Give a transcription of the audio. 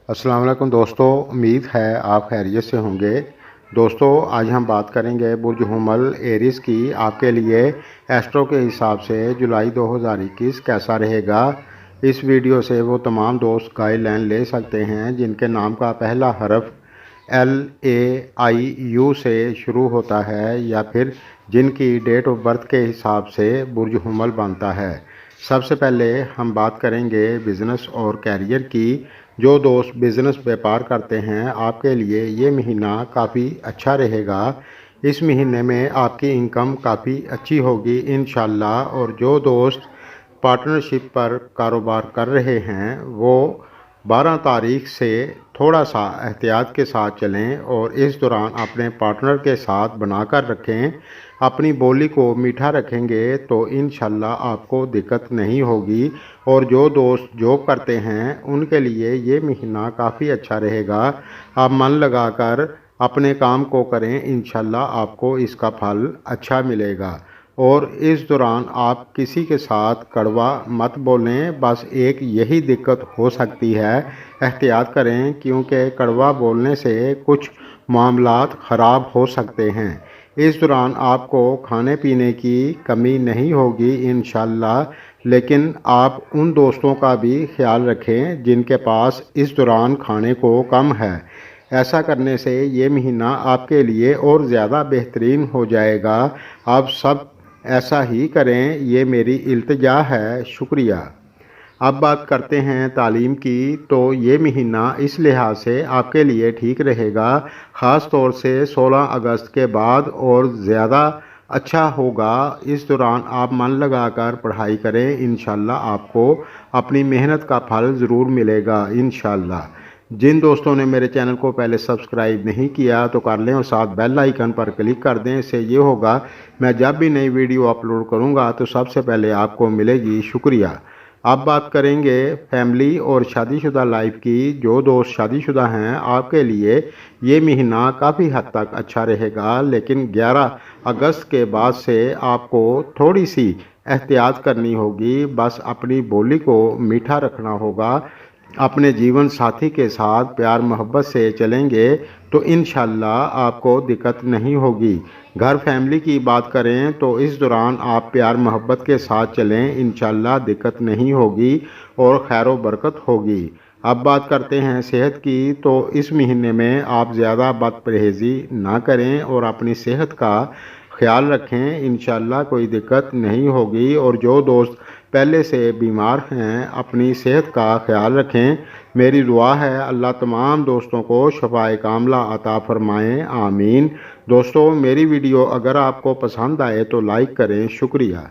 अस्सलाम वालेकुम दोस्तों, उम्मीद है आप खैरियत से होंगे। दोस्तों आज हम बात करेंगे बुर्ज हुमल एरिस की आपके लिए एस्ट्रो के हिसाब से जुलाई 2021 कैसा रहेगा। इस वीडियो से वो तमाम दोस्त गाइडलाइन ले सकते हैं जिनके नाम का पहला हरफ LAIU से शुरू होता है या फिर जिनकी डेट ऑफ बर्थ के हिसाब से बुर्ज हुमल बनता है। सबसे पहले हम बात करेंगे बिज़नेस और कैरियर की। जो दोस्त बिज़नेस व्यापार करते हैं आपके लिए ये महीना काफ़ी अच्छा रहेगा। इस महीने में आपकी इनकम काफ़ी अच्छी होगी इंशाल्लाह। और जो दोस्त पार्टनरशिप पर कारोबार कर रहे हैं वो 12 तारीख से थोड़ा सा एहतियात के साथ चलें और इस दौरान अपने पार्टनर के साथ बनाकर रखें। अपनी बोली को मीठा रखेंगे तो इंशाल्लाह आपको दिक्कत नहीं होगी। और जो दोस्त जॉब करते हैं उनके लिए ये महीना काफ़ी अच्छा रहेगा। आप मन लगाकर अपने काम को करें, इंशाल्लाह आपको इसका फल अच्छा मिलेगा। और इस दौरान आप किसी के साथ कड़वा मत बोलें, बस एक यही दिक्कत हो सकती है, एहतियात करें क्योंकि कड़वा बोलने से कुछ मामलात ख़राब हो सकते हैं। इस दौरान आपको खाने पीने की कमी नहीं होगी इंशाल्लाह, लेकिन आप उन दोस्तों का भी ख्याल रखें जिनके पास इस दौरान खाने को कम है। ऐसा करने से ये महीना आपके लिए और ज़्यादा बेहतरीन हो जाएगा। आप सब ऐसा ही करें, ये मेरी इल्तिजा है। शुक्रिया। अब बात करते हैं तालीम की, तो ये महीना इस लिहाज से आपके लिए ठीक रहेगा, ख़ास तौर से 16 अगस्त के बाद और ज़्यादा अच्छा होगा। इस दौरान आप मन लगाकर पढ़ाई करें, इंशाल्लाह आपको अपनी मेहनत का फल ज़रूर मिलेगा इंशाल्लाह। जिन दोस्तों ने मेरे चैनल को पहले सब्सक्राइब नहीं किया तो कर लें और साथ बेल आइकन पर क्लिक कर दें। इससे ये होगा मैं जब भी नई वीडियो अपलोड करूँगा तो सबसे पहले आपको मिलेगी। शुक्रिया। अब बात करेंगे फैमिली और शादीशुदा लाइफ की। जो दोस्त शादीशुदा हैं आपके लिए ये महीना काफ़ी हद तक अच्छा रहेगा, लेकिन 11 अगस्त के बाद से आपको थोड़ी सी एहतियात करनी होगी। बस अपनी बोली को मीठा रखना होगा। अपने जीवन साथी के साथ प्यार मोहब्बत से चलेंगे तो इंशाल्लाह आपको दिक्कत नहीं होगी। घर फैमिली की बात करें तो इस दौरान आप प्यार मोहब्बत के साथ चलें, इंशाल्लाह दिक्कत नहीं होगी और खैर व बरकत होगी। अब बात करते हैं सेहत की, तो इस महीने में आप ज़्यादा बदपरहेज़ी ना करें और अपनी सेहत का ख्याल रखें, इंशाल्लाह कोई दिक्कत नहीं होगी। और जो दोस्त पहले से बीमार हैं अपनी सेहत का ख्याल रखें। मेरी दुआ है अल्लाह तमाम दोस्तों को शफाए कामला अता फरमाएँ, आमीन। दोस्तों मेरी वीडियो अगर आपको पसंद आए तो लाइक करें। शुक्रिया।